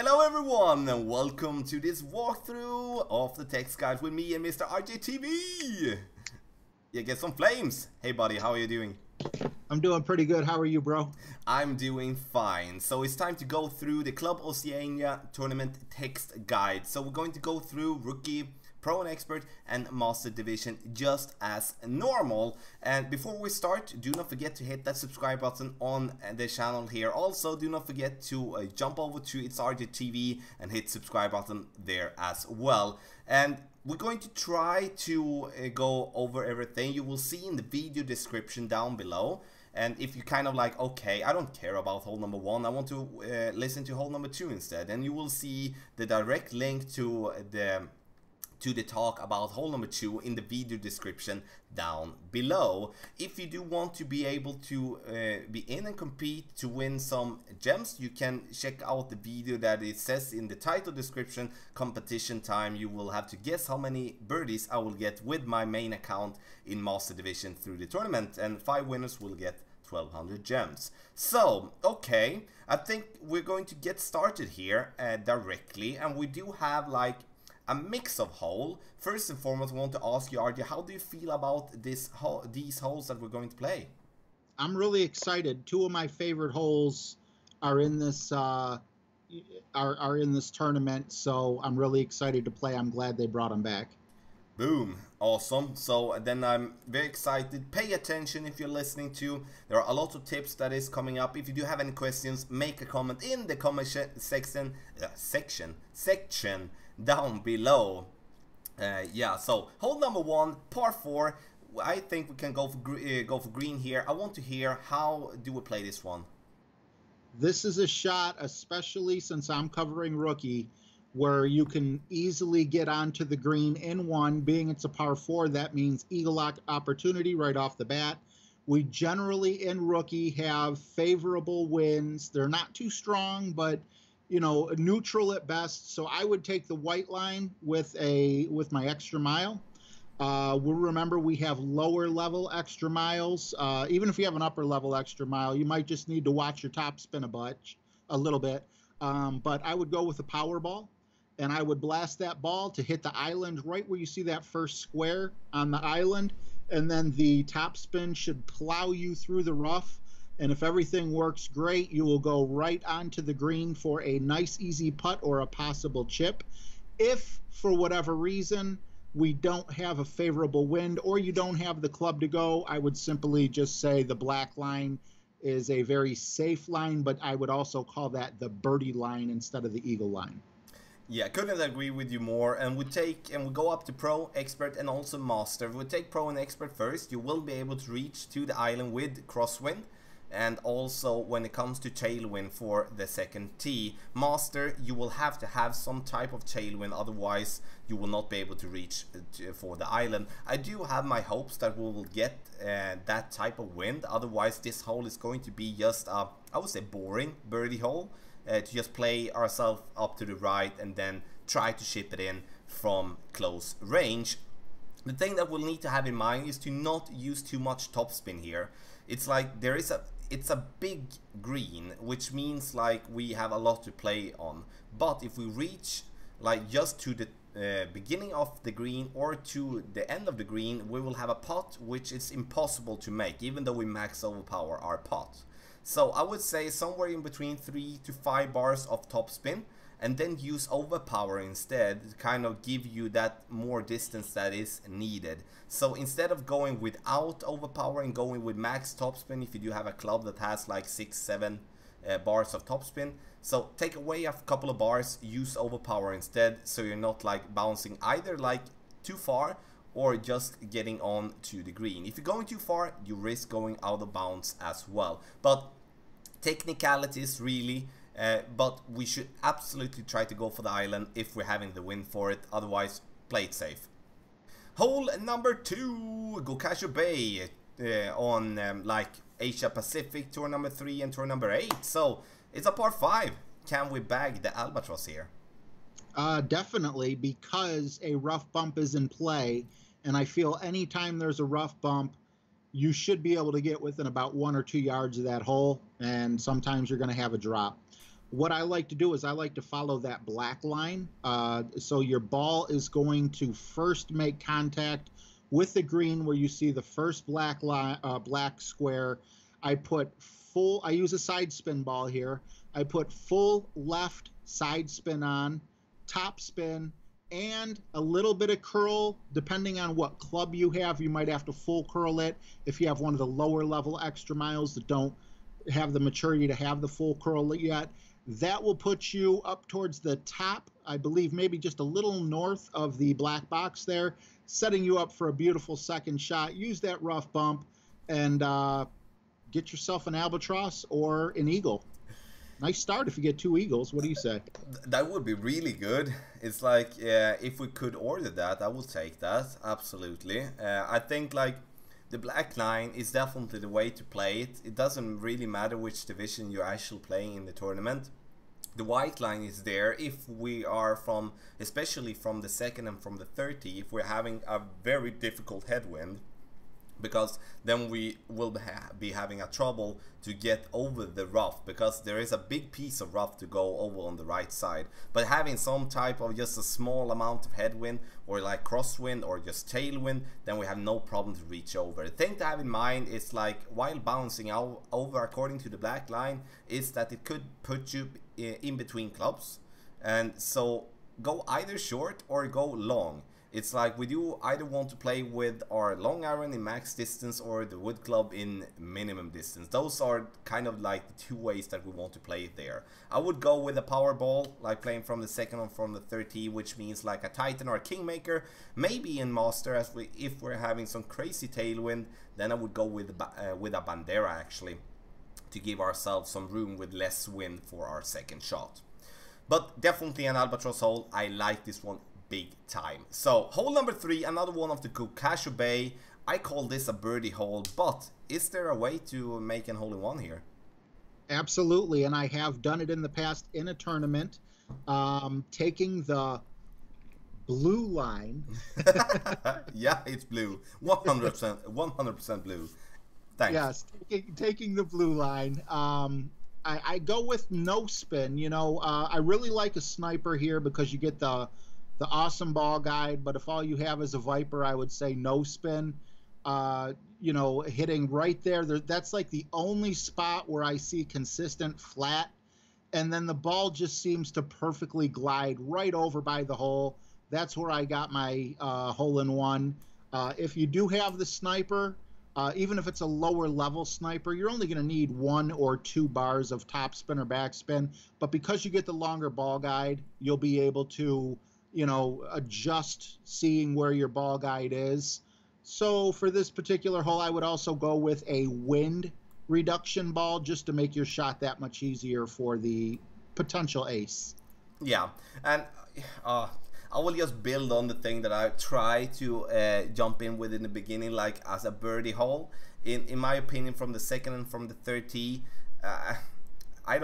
Hello everyone and welcome to this walkthrough of the text guide with me and Mr. RJTV. You get some flames. Hey buddy, how are you doing? I'm doing pretty good. How are you, bro? I'm doing fine. So it's time to go through the Club Oceania Tournament text guide. So we're going to go through Rookie, Pro and Expert and Master Division just as normal. And before we start, do not forget to hit that subscribe button on the channel here. Also, do not forget to jump over to It's RJTV and hit subscribe button there as well. And we're going to try to go over everything. You will see in the video description down below. And if you kind of like, okay, I don't care about hole number 1, I want to listen to hole number 2 instead. And you will see the direct link to the talk about hole number 2 in the video description down below. If you do want to be able to be in and compete to win some gems, you can check out the video that it says in the title description, competition time. You will have to guess how many birdies I will get with my main account in Master Division through the tournament, and 5 winners will get 1200 gems. So, okay, I think we're going to get started here directly, and we do have like a mix of hole. First and foremost, I want to ask you, RJ, how do you feel about these holes that we're going to play? I'm really excited. 2 of my favorite holes are in this are in this tournament, so I'm really excited to play. I'm glad they brought them back. Boom, awesome. So then I'm very excited. Pay attention if you're listening to. There are a lot of tips that is coming up. If you do have any questions, make a comment in the comment section down below. Yeah, so hole number 1, par 4. I think we can go for green here. I want to hear, how do we play this one? This is a shot, especially since I'm covering Rookie, where you can easily get onto the green in 1. Being it's a par 4, that means eagle opportunity right off the bat. We generally in Rookie have favorable winds. They're not too strong, but you know, neutral at best. So I would take the white line with my extra mile. We'll remember we have lower level extra miles. Even if you have an upper level extra mile, you might just need to watch your top spin a little bit. But I would go with a power ball, and I would blast that ball to hit the island right where you see that first square on the island, and then the top spin should plow you through the rough. And if everything works great, you will go right onto the green for a nice easy putt or a possible chip. If for whatever reason we don't have a favorable wind or you don't have the club to go, I would simply just say the black line is a very safe line, but I would also call that the birdie line instead of the eagle line. Yeah, couldn't agree with you more. And we go up to Pro, Expert and also Master. If we take Pro and Expert first, you will be able to reach to the island with crosswind. And also when it comes to tailwind for the second tee. Master, you will have to have some type of tailwind, otherwise you will not be able to reach for the island. I do have my hopes that we will get that type of wind, otherwise this hole is going to be just a, I would say, boring birdie hole. To just play ourselves up to the right and then try to chip it in from close range. The thing that we'll need to have in mind is to not use too much topspin here. It's like it's a big green, which means like we have a lot to play on. But if we reach like just to the beginning of the green or to the end of the green, we will have a putt which is impossible to make, even though we max overpower our putt. So I would say somewhere in between 3 to 5 bars of topspin, and then use overpower instead to kind of give you that more distance that is needed. So instead of going without overpower and going with max topspin, if you do have a club that has like 6-7 bars of topspin, so take away a couple of bars, use overpower instead, so you're not like bouncing either like too far or just getting on to the green. If you're going too far, you risk going out of bounds as well. But technicalities really. But we should absolutely try to go for the island if we're having the wind for it, otherwise play it safe. Hole number 2, Gokasho Bay on like Asia Pacific, tour number 3 and tour number 8. So it's a par 5. Can we bag the albatross here? Definitely, because a rough bump is in play, and I feel anytime there's a rough bump, you should be able to get within about 1 or 2 yards of that hole, and sometimes you're going to have a drop. what I like to do is I like to follow that black line. So your ball is going to first make contact with the green where you see the first black line, black square. I use a side spin ball here. I put full left side spin on, top spin, and a little bit of curl. Depending on what club you have, you might have to full curl it. If you have one of the lower level extra miles that don't have the maturity to have the full curl yet, that will put you up towards the top, I believe maybe just a little north of the black box there, setting you up for a beautiful second shot. Use that rough bump and get yourself an albatross or an eagle. Nice start if you get 2 eagles. What do you say? That would be really good. It's like, if we could order that, I would take that, absolutely. I think like the black line is definitely the way to play it. It doesn't really matter which division you're actually playing in the tournament. The white line is there if we are from, especially from the second and from the 30, if we're having a very difficult headwind, because then we will be having a trouble to get over the rough, because there is a big piece of rough to go over on the right side. But having some type of just a small amount of headwind or like crosswind or just tailwind, then we have no problem to reach over. The thing to have in mind is like while bouncing out over according to the black line is that it could put you in between clubs, and so go either short or go long. It's like we do either want to play with our long iron in max distance or the wood club in minimum distance. Those are kind of like the 2 ways that we want to play it there. I would go with a power ball, like playing from the second or from the 30, which means like a Titan or a Kingmaker. Maybe in Master, if we're having some crazy tailwind, then I would go with a Bandera actually, to give ourselves some room with less wind for our second shot. But definitely an Albatross hole. I like this one big time. So hole number 3, another one of the Cashew Bay. I call this a birdie hole, but is there a way to make an hole-in-one here? Absolutely, and I have done it in the past in a tournament, taking the blue line. Yeah, it's blue. 100% blue. Thanks. Yes, taking the blue line. I go with no spin. You know, I really like a sniper here because you get the awesome ball guide, but if all you have is a Viper, I would say no spin. You know, hitting right there, that's like the only spot where I see consistent flat, and then the ball just seems to perfectly glide right over by the hole. That's where I got my hole-in-one. If you do have the sniper, even if it's a lower level sniper, you're only going to need 1 or 2 bars of topspin or backspin, but because you get the longer ball guide, you'll be able to, you know, adjust seeing where your ball guide is. So for this particular hole, I would also go with a wind reduction ball just to make your shot that much easier for the potential ace. Yeah, and I will just build on the thing that I try to jump in with in the beginning, like as a birdie hole. In my opinion, from the second and from the 30, I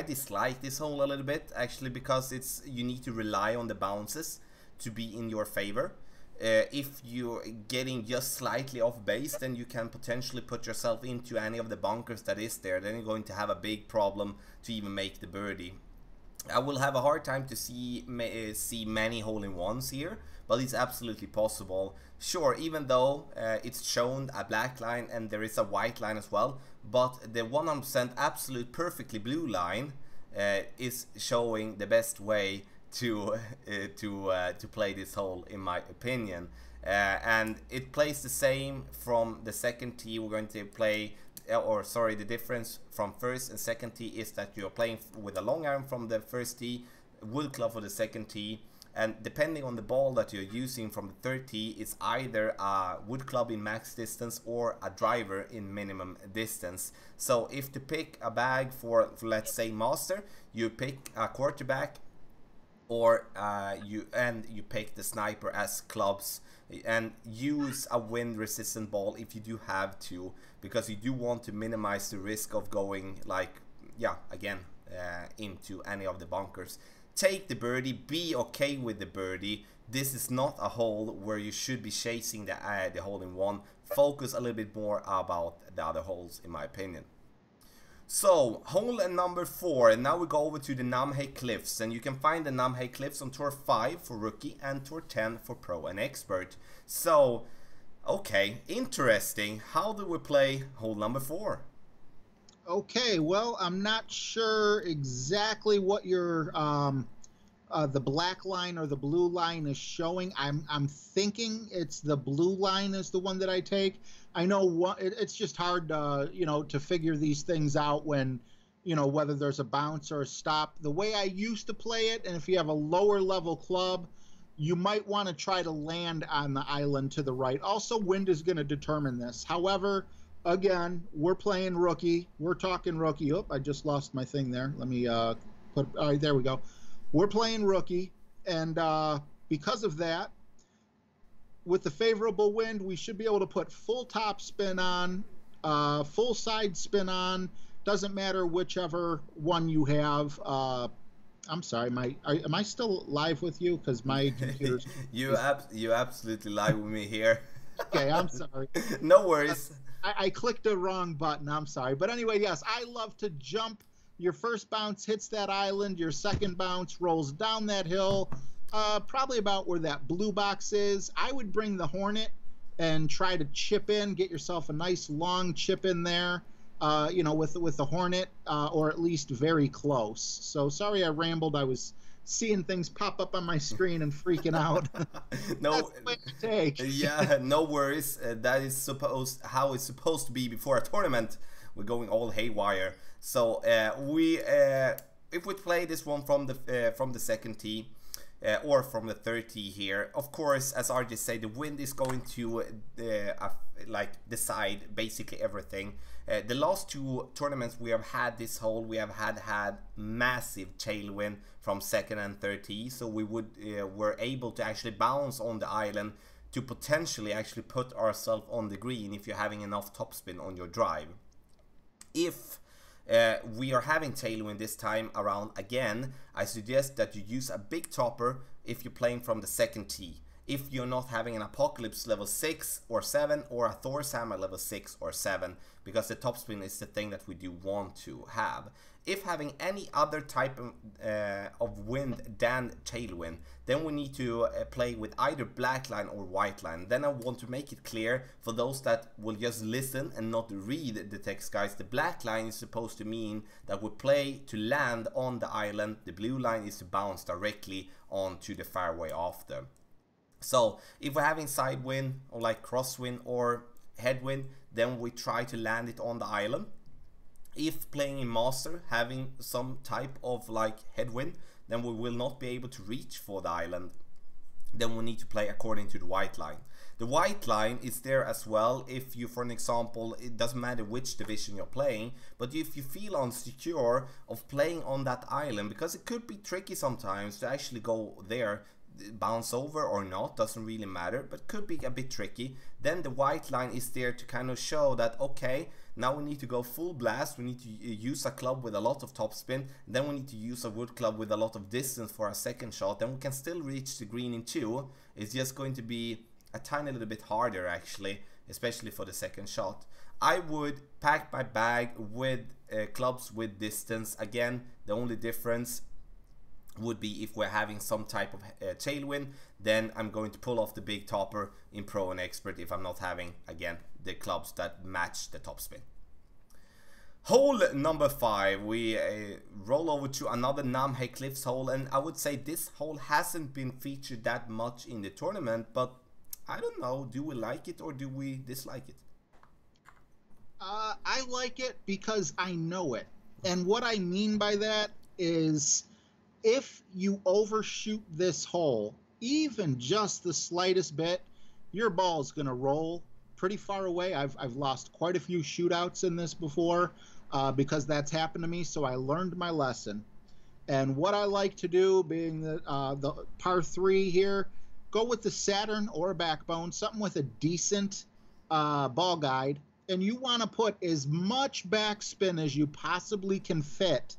dislike this hole a little bit actually, because you need to rely on the bounces to be in your favor. If you're getting just slightly off base, then you can potentially put yourself into any of the bunkers that is there. Then you're going to have a big problem to even make the birdie. I will have a hard time to see many hole-in-ones here, but it's absolutely possible. Sure, even though it's shown a black line and there is a white line as well, but the 100% absolute perfectly blue line is showing the best way to play this hole, in my opinion. And it plays the same from the second tee. We're going to play, or sorry, the difference from first and second tee is that you're playing with a long iron from the first tee, wood club for the second tee, and depending on the ball that you're using from the third tee, it's either a wood club in max distance or a driver in minimum distance. So if to pick a bag for let's say Master, you pick a quarterback, or you pick the sniper as clubs, and use a wind resistant ball if you do have to, because you do want to minimize the risk of going, like, yeah, again, into any of the bunkers. Take the birdie, be okay with the birdie. This is not a hole where you should be chasing the hole-in-one. Focus a little bit more about the other holes, in my opinion. So, hole number 4, and now we go over to the Namhe Cliffs, and you can find the Namhe Cliffs on Tour 5 for Rookie and Tour 10 for Pro and Expert. So, okay, interesting. How do we play hole number 4? Okay, well, I'm not sure exactly what your the black line or the blue line is showing. I'm thinking it's the blue line is the one that I take. I know it's just hard to figure these things out when whether there's a bounce or a stop. The way I used to play it, and if you have a lower level club, you might want to try to land on the island to the right. Also, wind is going to determine this. However, again, we're playing rookie. We're talking rookie. Oh, I just lost my thing there. Let me put. All right, there we go. We're playing rookie, and because of that, with the favorable wind, we should be able to put full top spin on, full side spin on. Doesn't matter whichever one you have. I'm sorry, am I still live with you? Because my computer's... you absolutely live with me here. Okay, I'm sorry. No worries. I clicked the wrong button. I'm sorry. But anyway, yes, I love to jump. Your first bounce hits that island. Your second bounce rolls down that hill, probably about where that blue box is. I would bring the Hornet and try to chip in, get yourself a nice long chip in there, with the Hornet, or at least very close. So sorry I rambled. I was seeing things pop up on my screen and freaking out. No, that's the way to take. Yeah, no worries. That is how it's supposed to be before a tournament. We're going all haywire. So if we play this one from the second tee or from the third tee here, of course, as RJ said, the wind is going to decide basically everything. The last two tournaments we have had this hole, we have had massive tailwind from second and third tee, so we were able to actually bounce on the island to potentially actually put ourselves on the green if you're having enough topspin on your drive. If we are having tailwind this time around again, I suggest that you use a big topper if you're playing from the second tee. If you're not having an Apocalypse level 6 or 7 or a Thor's Hammer level 6 or 7, because the topspin is the thing that we do want to have. If having any other type of wind than tailwind, then we need to play with either black line or white line. Then I want to make it clear for those that will just listen and not read the text, guys. The black line is supposed to mean that we play to land on the island. The blue line is to bounce directly onto the fairway after. So if we're having side wind or like crosswind or headwind, then we try to land it on the island. If playing in Master, having some type of like headwind, then we will not be able to reach for the island. Then we need to play according to the white line. The white line is there as well if you, for an example, it doesn't matter which division you're playing, but if you feel unsecure of playing on that island, because it could be tricky sometimes to actually go there, bounce over or not, doesn't really matter, but could be a bit tricky, then the white line is there to kind of show that, okay, now we need to go full blast, we need to use a club with a lot of topspin, then we need to use a wood club with a lot of distance for a second shot, then we can still reach the green in 2. It's just going to be a tiny little bit harder actually, especially for the second shot. I would pack my bag with clubs with distance. Again, the only difference would be if we're having some type of tailwind, then I'm going to pull off the big topper in Pro and Expert if I'm not having, again, the clubs that match the topspin. Hole number 5, we roll over to another Namhe Cliffs hole, and I would say this hole hasn't been featured that much in the tournament, but I don't know, do we like it or do we dislike it? I like it because I know it, and what I mean by that is, if you overshoot this hole, even just the slightest bit, your ball is going to roll pretty far away. I've lost quite a few shootouts in this before because that's happened to me, so I learned my lesson. And what I like to do, being the par 3 here, go with the Saturn or Backbone, something with a decent ball guide, and you want to put as much backspin as you possibly can fit,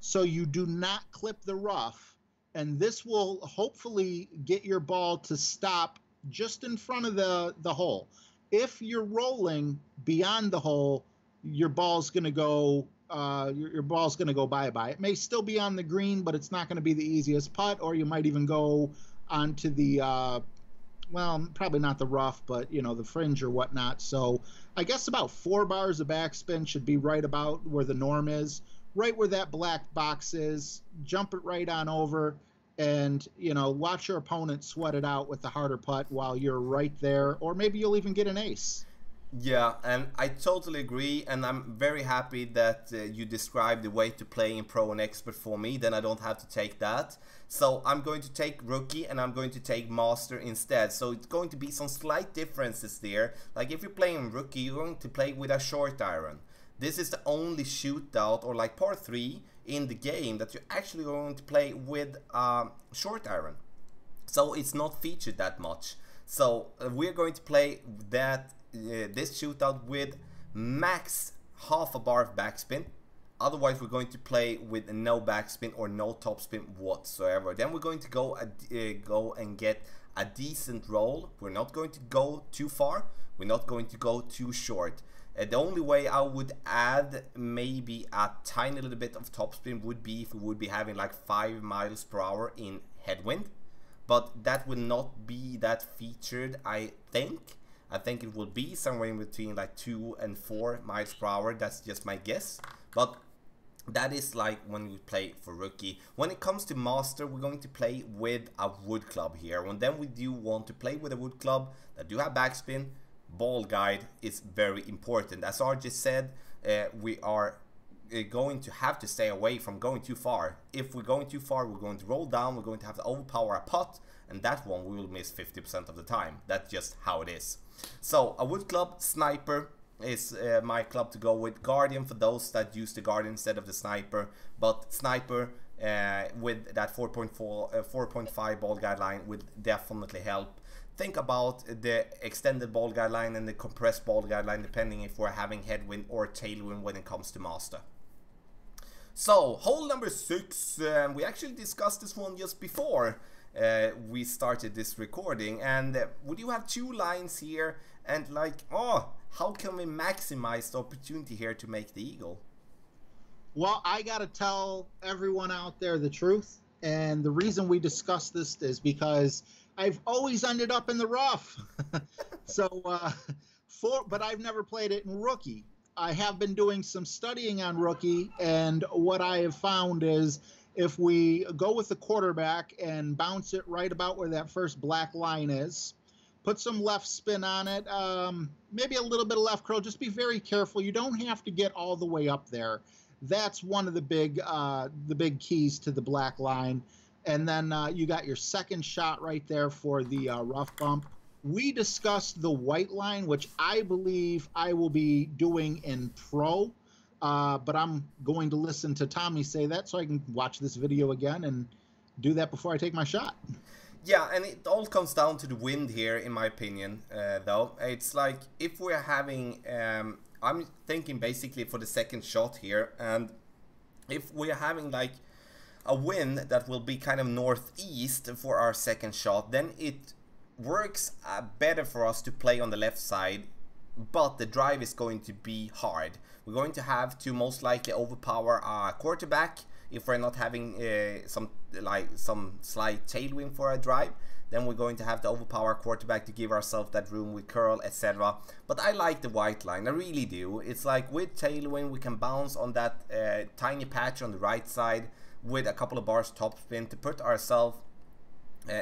so you do not clip the rough, and this will hopefully get your ball to stop just in front of the hole. If you're rolling beyond the hole, your ball's going to go your ball's going to go bye-bye. It may still be on the green, but it's not going to be the easiest putt, or you might even go onto the, well, probably not the rough, but, you know, the fringe or whatnot. So I guess about 4 bars of backspin should be right about where the norm is, right where that black box is. Jump it right on over and, you know, watch your opponent sweat it out with the harder putt while you're right there, or maybe you'll even get an ace. Yeah, and I totally agree, and I'm very happy that you described the way to play in Pro and Expert for me, then I don't have to take that. So I'm going to take Rookie and I'm going to take Master instead. So it's going to be some slight differences there. Like if you're playing Rookie, you're going to play with a short iron. This is the only shootout or like par 3 in the game that you're actually going to play with short iron. So it's not featured that much. So we're going to play that this shootout with max half a bar of backspin. Otherwise we're going to play with no backspin or no topspin whatsoever. Then we're going to go and get a decent roll. We're not going to go too far, we're not going to go too short. The only way I would add maybe a tiny little bit of topspin would be if we would be having like 5 miles per hour in headwind, but that will not be that featured. I think it will be somewhere in between like 2 and 4 miles per hour. That's just my guess, but that is like when we play for Rookie. When it comes to Master, we're going to play with a wood club here, and then we do want to play with a wood club that do have backspin. Ball guide is very important. As RJ said, we are going to have to stay away from going too far. If we're going too far, we're going to roll down, we're going to have to overpower a putt, and that one we will miss 50% of the time. That's just how it is. So a wood club, Sniper is my club to go with. Guardian for those that use the Guardian instead of the Sniper, but Sniper with that 4.5 ball guideline would definitely help. Think about the extended ball guideline and the compressed ball guideline depending if we're having headwind or tailwind when it comes to Master. So hole number 6, we actually discussed this one just before we started this recording, and we do have 2 lines here, and like, oh, how can we maximize the opportunity here to make the eagle? Well, I gotta tell everyone out there the truth, and the reason we discussed this is because I've always ended up in the rough. So but I've never played it in Rookie. I have been doing some studying on Rookie, and what I have found is if we go with the quarterback and bounce it right about where that first black line is, put some left spin on it, maybe a little bit of left curl. Just be very careful. You don't have to get all the way up there. That's one of the big keys to the black line. And then you got your second shot right there for the rough bump. We discussed the white line, which I believe I will be doing in Pro. But I'm going to listen to Tommy say that so I can watch this video again and do that before I take my shot. Yeah, and it all comes down to the wind here, in my opinion, though. It's like, if we're having, I'm thinking basically for the second shot here, and if we're having like a wind that will be kind of northeast for our second shot, then it works better for us to play on the left side, but the drive is going to be hard. We're going to have to most likely overpower our quarterback if we're not having some slight tailwind for our drive. Then we're going to have to overpower our quarterback to give ourselves that room with curl, etc. But I like the white line, I really do. It's like with tailwind we can bounce on that tiny patch on the right side with a couple of bars topspin to put ourselves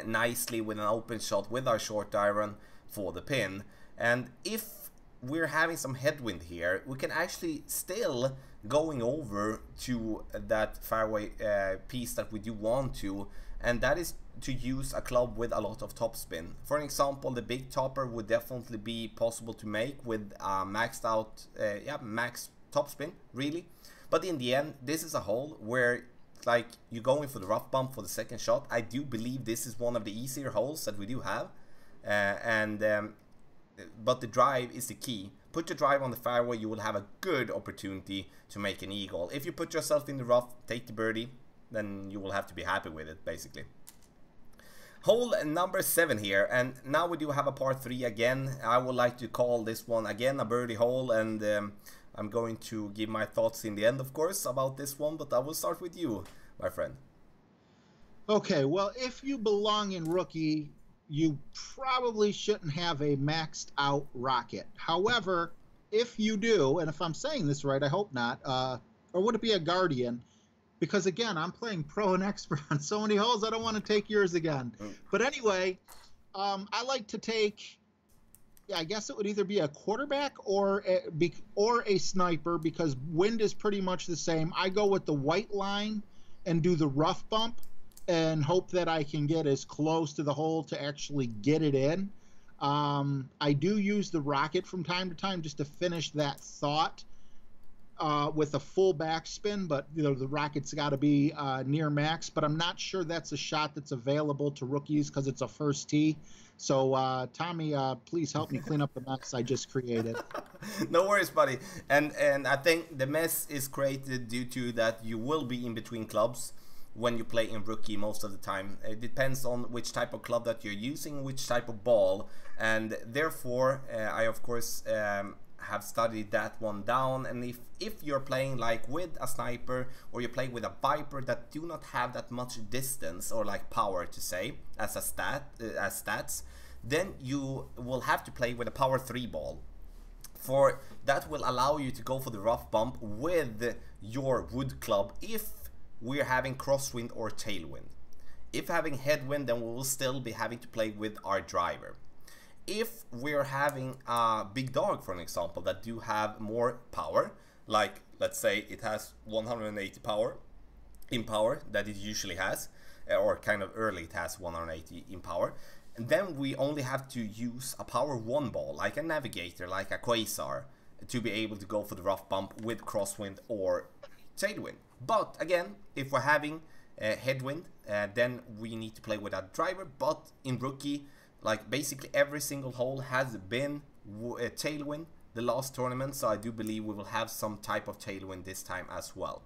nicely with an open shot with our short iron for the pin. And if we're having some headwind here, we can actually still going over to that fairway piece that we do want to, and that is to use a club with a lot of topspin. For an example, the big topper would definitely be possible to make with maxed out, max topspin, really. But in the end, this is a hole where like you're going for the rough bump for the second shot. I do believe this is one of the easier holes that we do have, but the drive is the key. Put your drive on the fairway, you will have a good opportunity to make an eagle. If you put yourself in the rough, take the birdie, then you will have to be happy with it, basically. Hole number 7 here, and now we do have a par 3 again. I would like to call this one again a birdie hole, and I'm going to give my thoughts in the end, of course, about this one, but I will start with you, my friend. Okay, well, if you belong in Rookie, you probably shouldn't have a maxed out rocket. However, if you do, and if I'm saying this right, I hope not, or would it be a Guardian? Because again, I'm playing Pro and Expert on so many holes, I don't want to take yours again. But anyway, I like to take, yeah, I guess it would either be a quarterback or a sniper, because wind is pretty much the same. I go with the white line and do the rough bump and hope that I can get as close to the hole to actually get it in. I do use the rocket from time to time just to finish that thought with a full backspin, but you know the rocket's got to be near max. But I'm not sure that's a shot that's available to rookies because it's a first tee. So Tommy, please help me clean up the mess I just created. No worries, buddy. And I think the mess is created due to that you will be in between clubs when you play in Rookie most of the time. It depends on which type of club that you're using, which type of ball, and therefore I of course have studied that one down. And if you're playing like with a sniper or you're playing with a Viper that do not have that much distance or like power to say as a stats, then you will have to play with a power 3 ball. For that will allow you to go for the rough bump with your wood club if we're having crosswind or tailwind. If having headwind, then we will still be having to play with our driver. If we're having a big dog, for an example, that do have more power, like let's say it has 180 power that it usually has, or kind of early it has 180 in power, and then we only have to use a power 1 ball, like a navigator, like a quasar, to be able to go for the rough bump with crosswind or tailwind. But again, if we're having headwind, then we need to play with a driver. But in Rookie, like basically every single hole has been tailwind the last tournament, so I do believe we will have some type of tailwind this time as well.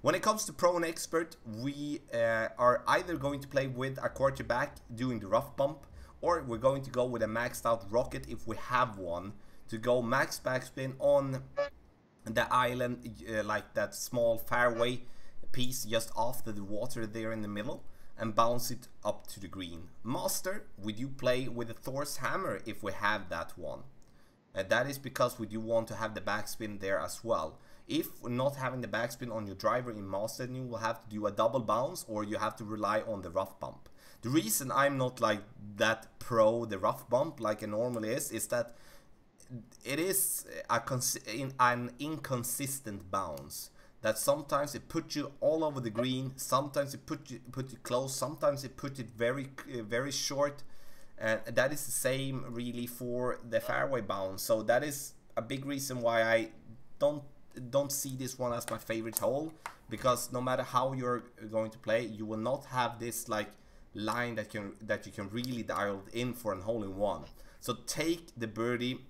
When it comes to Pro and Expert, we are either going to play with a quarterback doing the rough bump, or we're going to go with a maxed out rocket if we have one, to go max backspin on the island, like that small fairway piece just after the water there in the middle, and bounce it up to the green. Master, we do play with a Thor's hammer if we have that one. That is because we do want to have the backspin there as well. If not having the backspin on your driver in Master, then you will have to do a double bounce, or you have to rely on the rough bump. The reason I'm not like that pro the rough bump like it normally is that it is an inconsistent bounce. That sometimes it puts you all over the green, sometimes it put you close, sometimes it put it very short, and that is the same really for the fairway bounce. So that is a big reason why I don't see this one as my favorite hole, because no matter how you're going to play, you will not have this like line that you can really dial in for an hole in one. So take the birdie,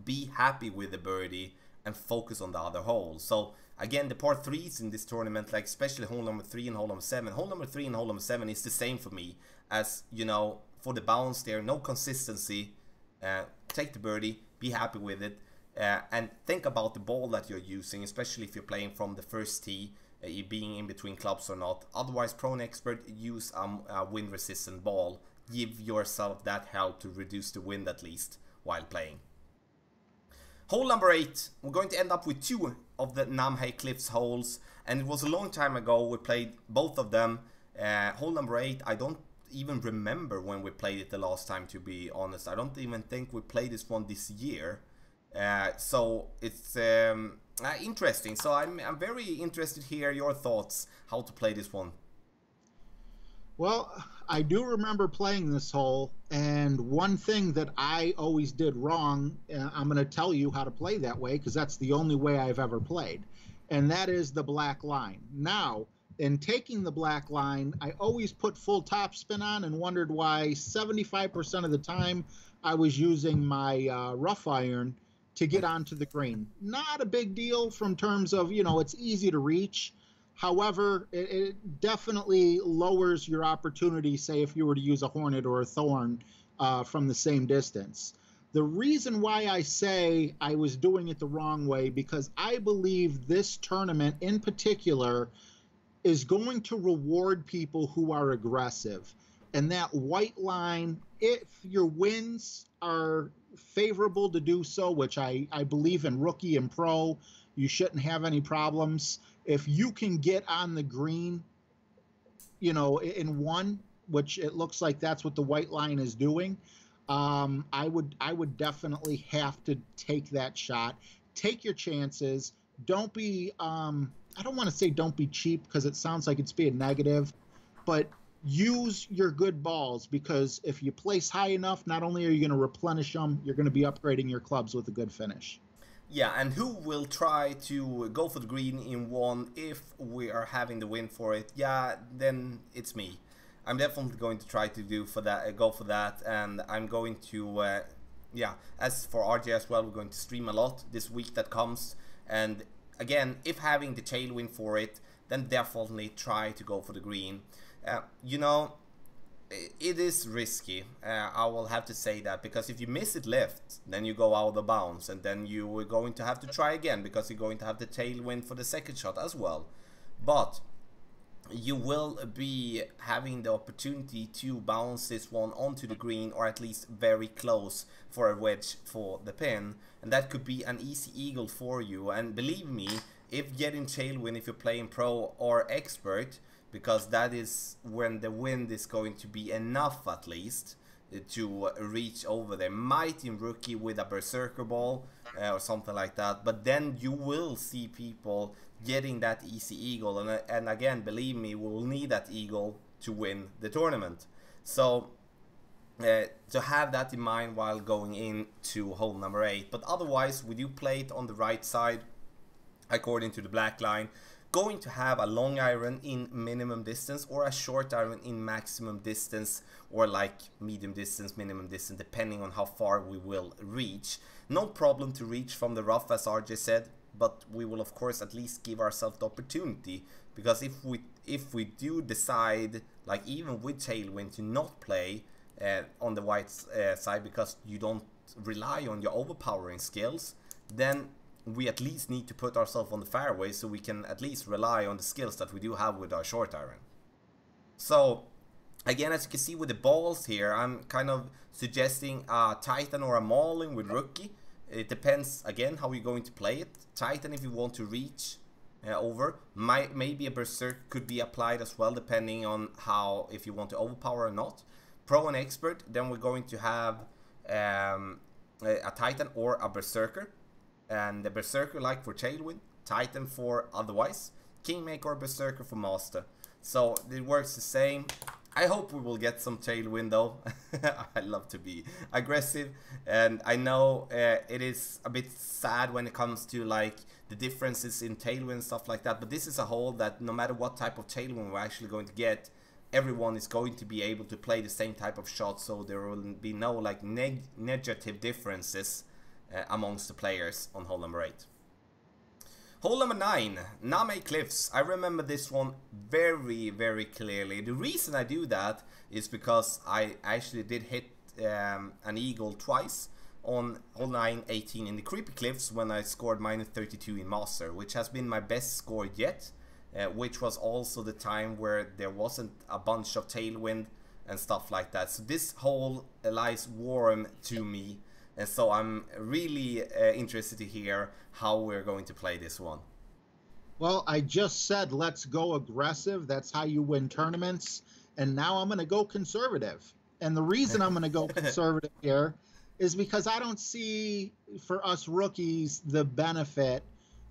be happy with the birdie, and focus on the other holes. So again, the par 3s in this tournament, like especially hole number 3 and hole number 7. Hole number 3 and hole number 7 is the same for me, as you know, for the bounce there, no consistency. Take the birdie, be happy with it, and think about the ball that you're using, especially if you're playing from the first tee, being in between clubs or not. Otherwise, Pro and Expert, use a wind resistant ball. Give yourself that help to reduce the wind at least while playing. Hole number 8, we're going to end up with 2 of the Namhae Cliffs holes, and it was a long time ago we played both of them. Hole number 8, I don't even remember when we played it the last time, to be honest. I don't even think we played this one this year. So it's interesting. So I'm very interested to hear your thoughts how to play this one. Well, I do remember playing this hole, and one thing that I always did wrong, I'm going to tell you how to play that way, because that's the only way I've ever played, and that is the black line. Now, in taking the black line, I always put full topspin on and wondered why 75% of the time I was using my rough iron to get onto the green. Not a big deal from terms of, you know, it's easy to reach. However, it definitely lowers your opportunity, say if you were to use a Hornet or a Thorn from the same distance. The reason why I say I was doing it the wrong way, because I believe this tournament in particular is going to reward people who are aggressive. And that white line, if your wins are favorable to do so, which I believe in rookie and pro, you shouldn't have any problems. If you can get on the green, in one, which it looks like that's what the white line is doing, I would definitely have to take that shot. Take your chances. Don't be I don't want to say don't be cheap because it sounds like it's being negative, but use your good balls, because if you place high enough, not only are you going to replenish them, you're going to be upgrading your clubs with a good finish. Yeah, and who will try to go for the green in one if we are having the win for it? Yeah, then it's me. I'm definitely going to try to go for that, and I'm going to, yeah. As for RJ as well, we're going to stream a lot this week that comes, and again, if having the tailwind for it, then definitely try to go for the green. You know, it is risky, I will have to say that, because if you miss it left, then you go out of bounds, and then you are going to have to try again, because you're going to have the tailwind for the second shot as well. But you will be having the opportunity to bounce this one onto the green, or at least very close for a wedge for the pin, and that could be an easy eagle for you. And believe me, if getting tailwind, if you're playing pro or expert, because that is when the wind is going to be enough at least to reach over there. Might in rookie with a berserker ball or something like that, but then you will see people getting that easy eagle, and again, believe me, we will need that eagle to win the tournament. So to have that in mind while going into hole number 8. But otherwise, we do play it on the right side according to the black line. Going to have a long iron in minimum distance, or a short iron in maximum distance, or like medium distance, minimum distance, depending on how far we will reach. No problem to reach from the rough, as RJ said, but we will of course at least give ourselves the opportunity, because if we do decide, like even with tailwind, to not play on the white side because you don't rely on your overpowering skills, then we at least need to put ourselves on the fairway, so we can at least rely on the skills that we do have with our short iron. So again, as you can see with the balls here, I'm kind of suggesting a Titan or a Mauling with rookie. It depends again how you're going to play it. Titan if you want to reach over. Maybe a Berserk could be applied as well, depending on if you want to overpower or not. Pro and expert, then we're going to have a Titan or a Berserker. And the Berserker like for tailwind, Titan for otherwise, Kingmaker or Berserker for master. So it works the same. I hope we will get some tailwind though. I love to be aggressive, and I know it is a bit sad when it comes to like the differences in tailwind and stuff like that, but this is a hole that no matter what type of tailwind we're actually going to get, everyone is going to be able to play the same type of shot, so there will be no like negative differences amongst the players on hole number 8. Hole number 9, Name Cliffs. I remember this one very, very clearly. The reason I do that is because I actually did hit an eagle twice on hole 9, 18 in the Creepy Cliffs when I scored -32 in Master, which has been my best score yet, which was also the time where there wasn't a bunch of tailwind and stuff like that. So this hole lies warm to me. And so I'm really interested to hear how we're going to play this one. Well, I just said let's go aggressive. That's how you win tournaments. And now I'm going to go conservative. And the reason I'm going to go conservative here is because I don't see, for us rookies, the benefit,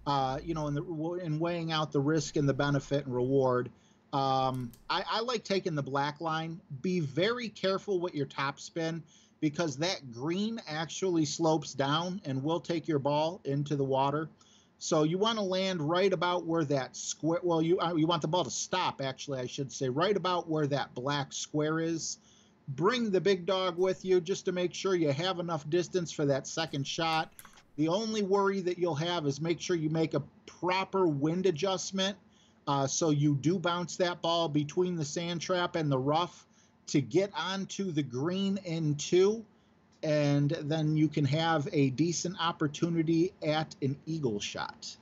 in weighing out the risk and the benefit and reward. I like taking the black line. Be very careful with your topspin, because that green actually slopes down and will take your ball into the water. So you want to land right about where that square, well, you want the ball to stop, actually, I should say, right about where that black square is. Bring the big dog with you just to make sure you have enough distance for that second shot. The only worry that you'll have is make sure you make a proper wind adjustment so you do bounce that ball between the sand trap and the rough to get onto the green in 2. and then you can have a decent opportunity at an eagle shot.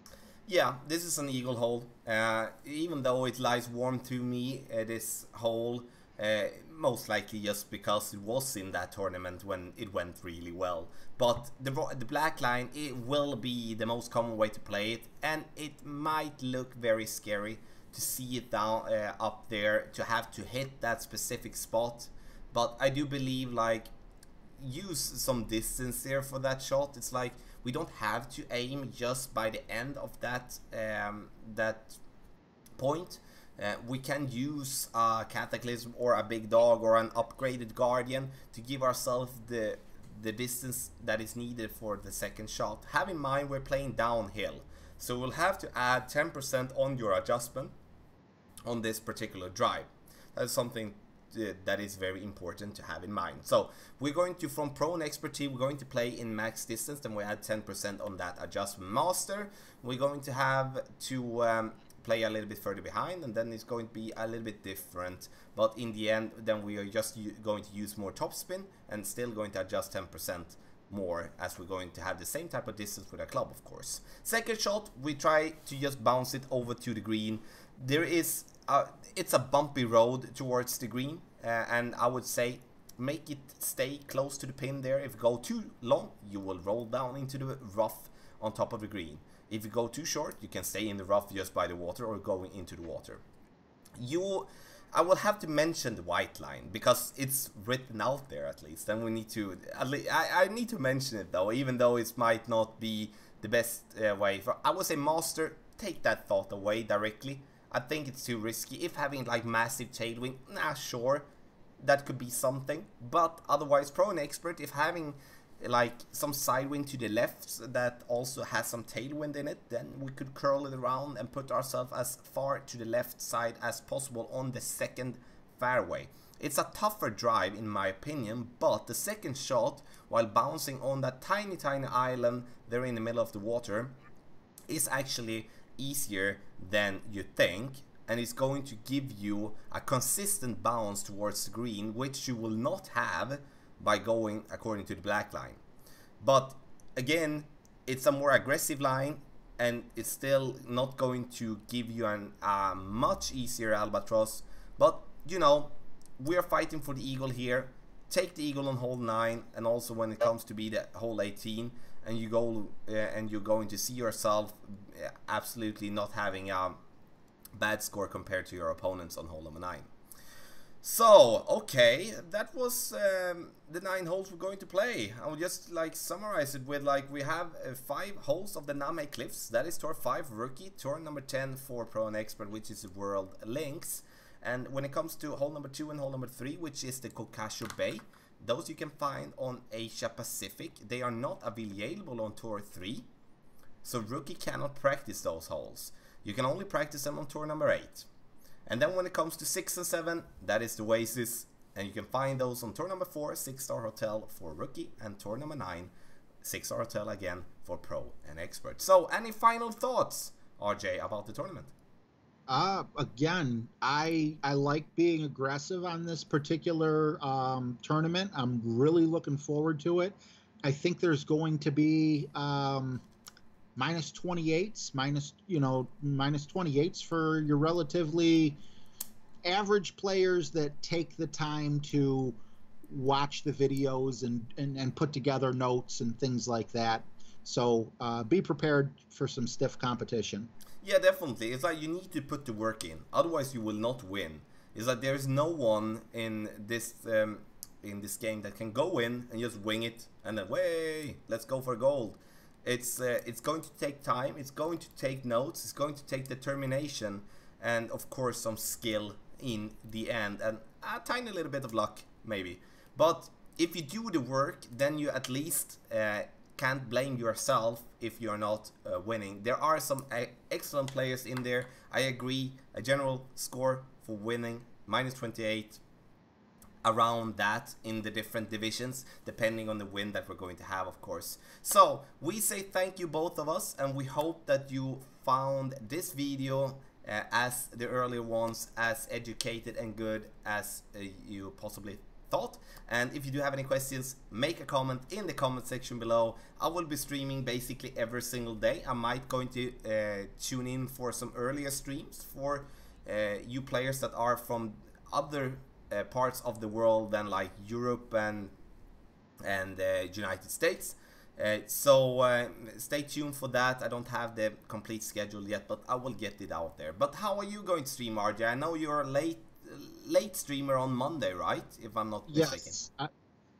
Yeah, this is an eagle hole. Even though it lies warm to me, this hole, most likely just because it was in that tournament when it went really well. But the black line, it will be the most common way to play it, and it might look very scary to see it down up there, to have to hit that specific spot. But I do believe, like, use some distance there for that shot. It's like we don't have to aim just by the end of that that point. We can use a Cataclysm or a big dog or an upgraded Guardian to give ourselves the distance that is needed for the second shot. Have in mind we're playing downhill, so we'll have to add 10% on your adjustment on this particular drive. That's something that is very important to have in mind. So we're going to, from Pro and Expert team, we're going to play in max distance, then we add 10% on that adjustment. Master, we're going to have to play a little bit further behind, and then it's going to be a little bit different. But in the end, then we are just going to use more topspin and still going to adjust 10% more, as we're going to have the same type of distance with a club, of course. Second shot, we try to just bounce it over to the green. There is it's a bumpy road towards the green, and I would say make it stay close to the pin there. If you go too long, you will roll down into the rough on top of the green. If you go too short, you can stay in the rough just by the water or going into the water. I will have to mention the white line because it's written out there at least, and we need to. I need to mention it though, even though it might not be the best way. I would say Master, take that thought away directly. I think it's too risky. If having like massive tailwind, nah, sure, that could be something. But otherwise, Pro and Expert, if having like some side wind to the left that also has some tailwind in it, then we could curl it around and put ourselves as far to the left side as possible on the second fairway. It's a tougher drive in my opinion, but the second shot, while bouncing on that tiny island there in the middle of the water, is actually easier than you think, and it's going to give you a consistent bounce towards the green, which you will not have by going according to the black line. But again, it's a more aggressive line, and it's still not going to give you a much easier albatross. But you know, we are fighting for the eagle here. Take the eagle on hole 9, and also when it comes to be the hole 18, and you go and you're going to see yourself absolutely not having a bad score compared to your opponents on hole number 9. So, okay, that was the 9 holes we're going to play. I will just like summarize it with, like, we have 5 holes of the Name Cliffs. That is tour 5 rookie, tour number 10 for Pro and Expert, which is World Links. And when it comes to hole number 2 and hole number 3, which is the Kokasho Bay, those you can find on Asia Pacific. They are not available on tour 3, so rookie cannot practice those holes. You can only practice them on tour number 8. And then when it comes to 6 and 7, that is the Oasis, and you can find those on tour number 4, 6-star hotel for rookie, and tour number 9, 6-star hotel again for Pro and Expert. So, any final thoughts, RJ, about the tournament? Again, I like being aggressive on this particular tournament. I'm really looking forward to it. I think there's going to be minus 28s, minus 28s for your relatively average players that take the time to watch the videos and put together notes and things like that. So be prepared for some stiff competition. Yeah, definitely. It's like you need to put the work in, otherwise you will not win. It's like there's no one in this game that can go in and just wing it and then, way, let's go for gold. It's going to take time, it's going to take notes, it's going to take determination, and of course some skill in the end, and a tiny little bit of luck maybe. But if you do the work, then you at least can't blame yourself if you're not winning. There are some excellent players in there. I agree, a general score for winning minus 28, around that in the different divisions, depending on the win that we're going to have, of course. So we say thank you, both of us, and we hope that you found this video as the earlier ones as educated and good as you possibly thought. And if you do have any questions, make a comment in the comment section below. I will be streaming basically every single day. I might going to tune in for some earlier streams for you players that are from other parts of the world than like Europe and United States. So stay tuned for that. I don't have the complete schedule yet, but I will get it out there. But how are you going to stream, RJ? I know you're a late streamer on Monday, right? If I'm not mistaken. Yes, I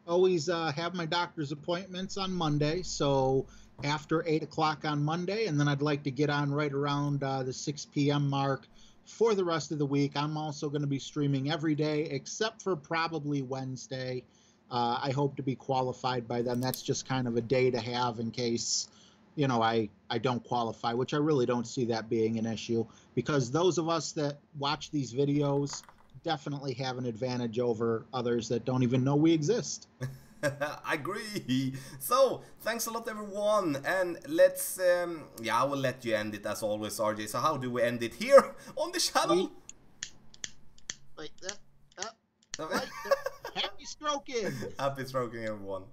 always have my doctor's appointments on Monday, so after 8 o'clock on Monday, and then I'd like to get on right around the 6 p.m. mark for the rest of the week. I'm also going to be streaming every day except for probably Wednesday. I hope to be qualified by then. That's just kind of a day to have in case, you know, I don't qualify, which I really don't see that being an issue, because those of us that watch these videos definitely have an advantage over others that don't even know we exist. I agree. So thanks a lot, everyone, and let's yeah, I will let you end it as always, RJ. So how do we end it here on the channel? Like that. Happy stroking. Happy stroking, everyone.